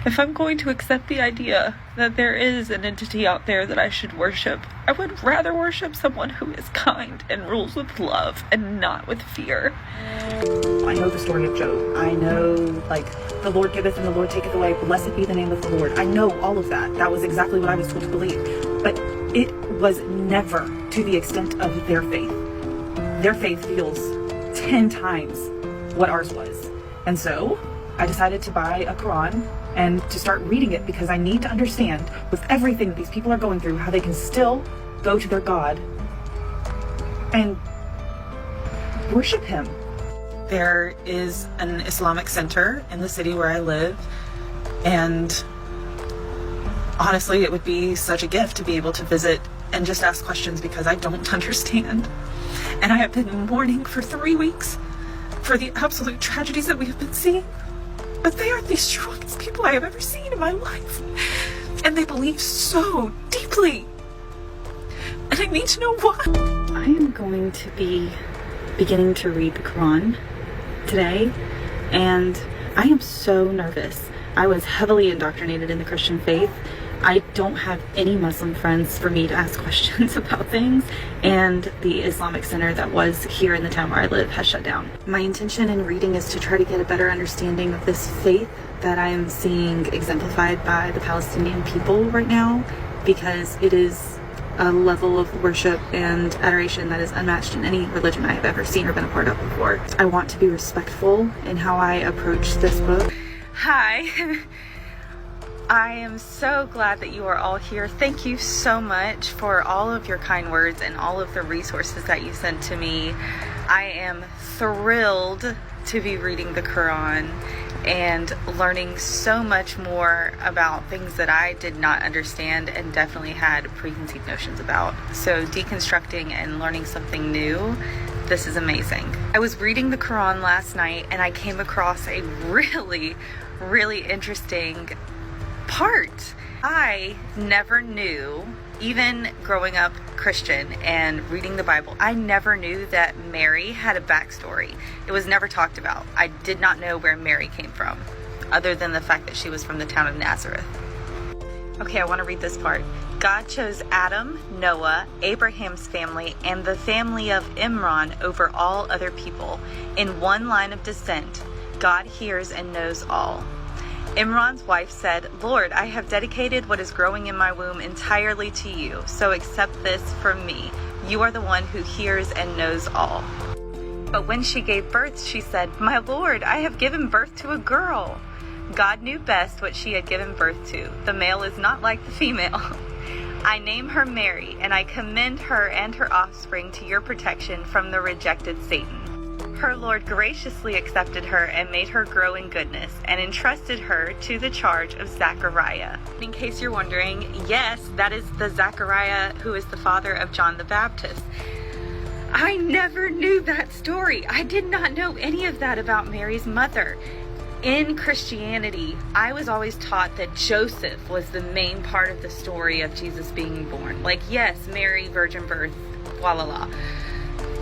If I'm going to accept the idea that there is an entity out there that I should worship, I would rather worship someone who is kind and rules with love and not with fear. I know the story of Job. I know, the Lord giveth and the Lord taketh away. Blessed be the name of the Lord. I know all of that. That was exactly what I was told to believe. But it was never to the extent of their faith. Their faith feels 10 times what ours was. And so I decided to buy a Quran and to start reading it, because I need to understand, with everything that these people are going through, how they can still go to their God and worship him. There is an Islamic center in the city where I live, and honestly, it would be such a gift to be able to visit and just ask questions, because I don't understand. And I have been mourning for 3 weeks for the absolute tragedies that we have been seeing. But they are the strongest people I have ever seen in my life. And they believe so deeply. And I need to know why. I am going to be beginning to read the Quran today, and I am so nervous. I was heavily indoctrinated in the Christian faith. I don't have any Muslim friends for me to ask questions about things, and the Islamic center that was here in the town where I live has shut down. My intention in reading is to try to get a better understanding of this faith that I am seeing exemplified by the Palestinian people right now, because it is a level of worship and adoration that is unmatched in any religion I have ever seen or been a part of before. I want to be respectful in how I approach this book. Hi. I am so glad that you are all here. Thank you so much for all of your kind words and all of the resources that you sent to me. I am thrilled to be reading the Quran and learning so much more about things that I did not understand and definitely had preconceived notions about. So deconstructing and learning something new, this is amazing. I was reading the Quran last night and I came across a really interesting part. I never knew, even growing up Christian and reading the Bible, I never knew that Mary had a backstory. It was never talked about. I did not know where Mary came from, other than the fact that she was from the town of Nazareth. Okay, I want to read this part. God chose Adam, Noah, Abraham's family, and the family of Imran over all other people. In one line of descent, God hears and knows all. Imran's wife said, Lord, I have dedicated what is growing in my womb entirely to you, so accept this from me. You are the one who hears and knows all. But when she gave birth, she said, My Lord, I have given birth to a girl. God knew best what she had given birth to. The male is not like the female. I name her Mary, and I commend her and her offspring to your protection from the rejected Satan. Her Lord graciously accepted her and made her grow in goodness and entrusted her to the charge of Zachariah. In case you're wondering, yes, that is the Zachariah who is the father of John the Baptist. I never knew that story. I did not know any of that about Mary's mother. In Christianity, I was always taught that Joseph was the main part of the story of Jesus being born. Like, yes, Mary, virgin birth, la la la.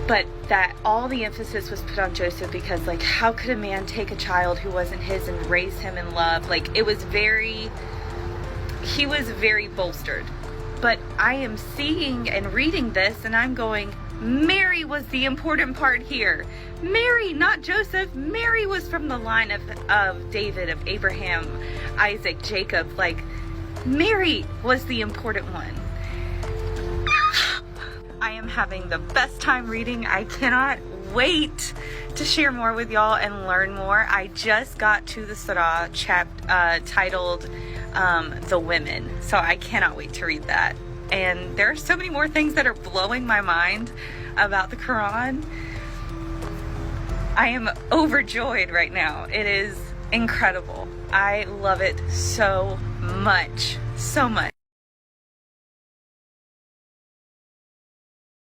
But that all the emphasis was put on Joseph because, how could a man take a child who wasn't his and raise him in love? He was very bolstered. But I am seeing and reading this and I'm going, Mary was the important part here. Mary, not Joseph. Mary was from the line of David, of Abraham, Isaac, Jacob. Mary was the important one. I am having the best time reading. I cannot wait to share more with y'all and learn more. I just got to the surah titled The Women, so I cannot wait to read that. And there are so many more things that are blowing my mind about the Quran. I am overjoyed right now. It is incredible. I love it so much, so much.